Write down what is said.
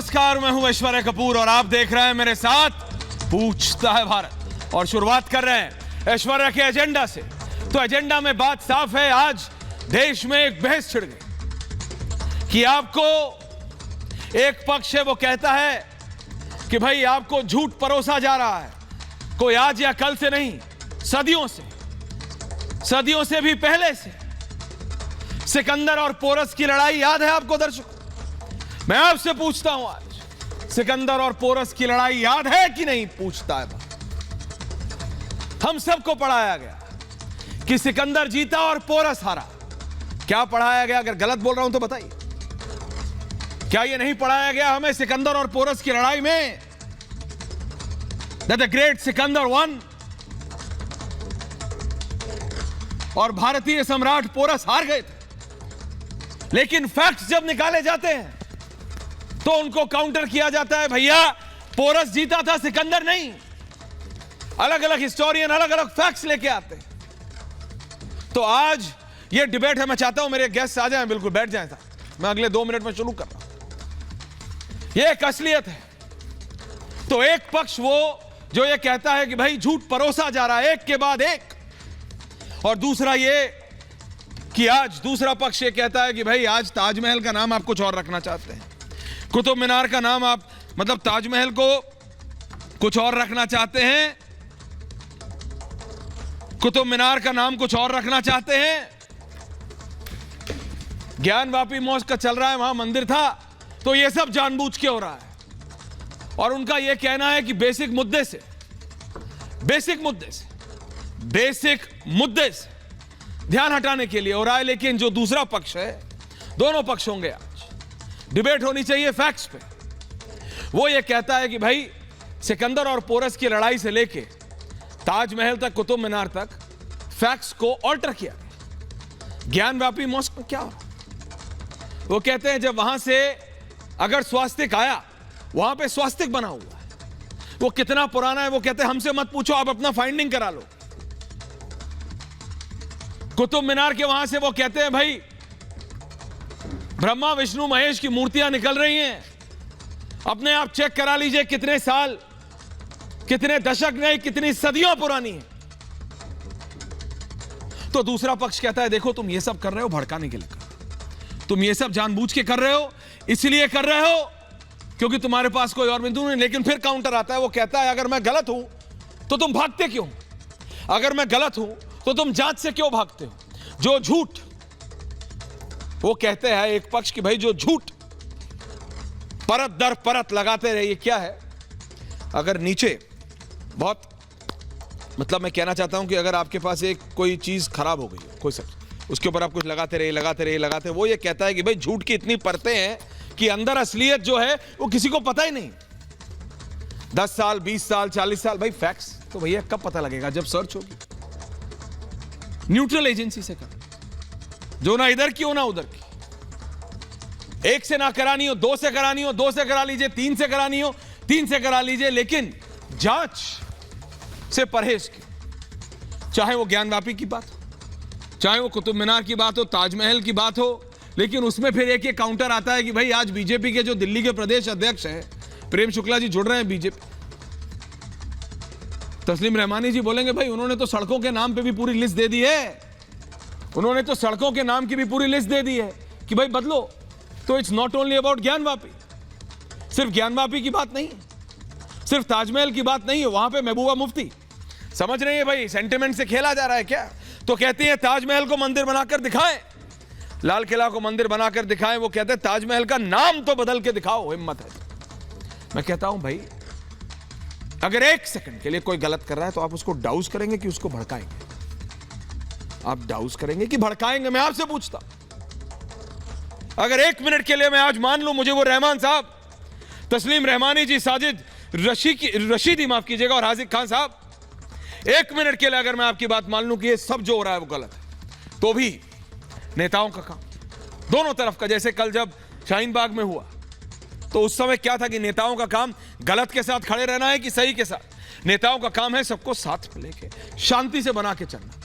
नमस्कार, मैं हूं ऐश्वर्या कपूर और आप देख रहे हैं मेरे साथ पूछता है भारत। और शुरुआत कर रहे हैं ऐश्वर्या के एजेंडा से। तो एजेंडा में बात साफ है, आज देश में एक बहस छिड़ गई कि आपको एक पक्ष है वो कहता है कि भाई आपको झूठ परोसा जा रहा है, कोई आज या कल से नहीं, सदियों से भी पहले से। सिकंदर और पोरस की लड़ाई याद है आपको दर्शकों? मैं आपसे पूछता हूं आज, सिकंदर और पोरस की लड़ाई याद है कि नहीं? पूछता है। हम सबको पढ़ाया गया कि सिकंदर जीता और पोरस हारा। क्या पढ़ाया गया? अगर गलत बोल रहा हूं तो बताइए। क्या यह नहीं पढ़ाया गया हमें सिकंदर और पोरस की लड़ाई में द ग्रेट सिकंदर वन और भारतीय सम्राट पोरस हार गए थे? लेकिन फैक्ट्स जब निकाले जाते हैं तो उनको काउंटर किया जाता है, भैया पोरस जीता था, सिकंदर नहीं। अलग अलग हिस्टोरियन अलग अलग फैक्ट्स लेके आते हैं। तो आज ये डिबेट है, मैं चाहता हूं मेरे गेस्ट आ जाएं, बिल्कुल बैठ जाएं। मैं अगले 2 मिनट में शुरू कर रहा हूं। ये एक असलियत है। तो एक पक्ष वो जो ये कहता है कि भाई झूठ परोसा जा रहा है एक के बाद एक, और दूसरा ये कि आज दूसरा पक्ष ये कहता है कि भाई आज ताजमहल का नाम आप कुछ और रखना चाहते हैं, कुतुब मीनार का नाम आप मतलब ताजमहल को कुछ और रखना चाहते हैं, कुतुब मीनार का नाम कुछ और रखना चाहते हैं। ज्ञानवापी मॉस्क का चल रहा है, वहां मंदिर था, तो ये सब जानबूझ के हो रहा है। और उनका यह कहना है कि बेसिक मुद्दे से ध्यान हटाने के लिए हो रहा है। लेकिन जो दूसरा पक्ष है, दोनों पक्ष होंगे, आज डिबेट होनी चाहिए फैक्ट्स पे। वो ये कहता है कि भाई सिकंदर और पोरस की लड़ाई से लेके ताजमहल तक, कुतुब मीनार तक फैक्ट्स को ऑल्टर किया गया। ज्ञानवापी मॉस्क में क्या हो? वो कहते हैं जब वहां से अगर स्वास्तिक आया, वहां पे स्वास्तिक बना हुआ है, वो कितना पुराना है वो कहते हैं हमसे मत पूछो, आप अपना फाइंडिंग करा लो। कुतुब मीनार के वहां से वो कहते हैं भाई ब्रह्मा विष्णु महेश की मूर्तियां निकल रही हैं, अपने आप चेक करा लीजिए कितने साल, कितने दशक नहीं, कितनी सदियों पुरानी है। तो दूसरा पक्ष कहता है देखो तुम ये सब कर रहे हो भड़काने के लिए, तुम ये सब जानबूझ के कर रहे हो, इसलिए कर रहे हो क्योंकि तुम्हारे पास कोई और बिंदु नहीं। लेकिन फिर काउंटर आता है, वो कहता है अगर मैं गलत हूं तो तुम भागते क्यों? अगर मैं गलत हूं तो तुम जांच से क्यों भागते हो? जो झूठ, वो कहते हैं एक पक्ष की भाई जो झूठ परत दर परत लगाते रहे, ये क्या है? अगर नीचे बहुत मतलब मैं कहना चाहता हूं कि अगर आपके पास एक कोई चीज खराब हो गई है, कोई सब्जी, उसके ऊपर आप कुछ लगाते रहे, वो ये कहता है कि भाई झूठ की इतनी परतें हैं कि अंदर असलियत जो है वो किसी को पता ही नहीं। 10 साल 20 साल 40 साल भाई फैक्ट्स तो भैया कब पता लगेगा? जब सर्च होगी। न्यूट्रल एजेंसी से कर, जो ना इधर की हो ना उधर की। एक से ना करानी हो, 2 से करानी हो, 2 से करा लीजिए, 3 से करानी हो, 3 से करा लीजिए, लेकिन जांच से परहेज की। चाहे वो ज्ञानवापी की बात हो, चाहे वो कुतुब मीनार की बात हो, ताजमहल की बात हो, लेकिन उसमें फिर एक काउंटर आता है कि भाई आज बीजेपी के जो दिल्ली के प्रदेश अध्यक्ष हैं प्रेम शुक्ला जी जुड़ रहे हैं बीजेपी। तस्लीम रहमानी जी बोलेंगे भाई उन्होंने तो सड़कों के नाम पे भी पूरी लिस्ट दे दी है, उन्होंने तो सड़कों के नाम की भी पूरी लिस्ट दे दी है कि भाई बदलो। तो it's not only about Gyanvapi, सिर्फ ज्ञानवापी की बात नहीं है, सिर्फ ताजमहल की बात नहीं है। वहां पे महबूबा मुफ्ती समझ रही है भाई सेंटिमेंट से खेला जा रहा है क्या? तो कहती है ताजमहल को मंदिर बनाकर दिखाएं, लाल किला को मंदिर बनाकर दिखाएं। वो कहते हैं ताजमहल का नाम तो बदल के दिखाओ, हिम्मत है। मैं कहता हूं भाई अगर 1 सेकंड के लिए कोई गलत कर रहा है तो आप उसको डाउस करेंगे कि उसको भड़काएंगे? आप डाउस करेंगे कि भड़काएंगे? मैं आपसे पूछता, अगर 1 मिनट के लिए मैं आज मान लूं मुझे वो रहमान साहब, तस्लीम रहमानी जी, साजिद रशीदी माफ कीजिएगा, और हाजिक खान साहब, 1 मिनट के लिए अगर मैं आपकी बात मान लूं कि ये सब जो हो रहा है वो गलत है, तो भी नेताओं का काम दोनों तरफ का, जैसे कल जब शाहीन बाग में हुआ तो उस समय क्या था कि नेताओं का काम गलत के साथ खड़े रहना है कि सही के साथ? नेताओं का काम है सबको साथ में लेके शांति से बना के चलना।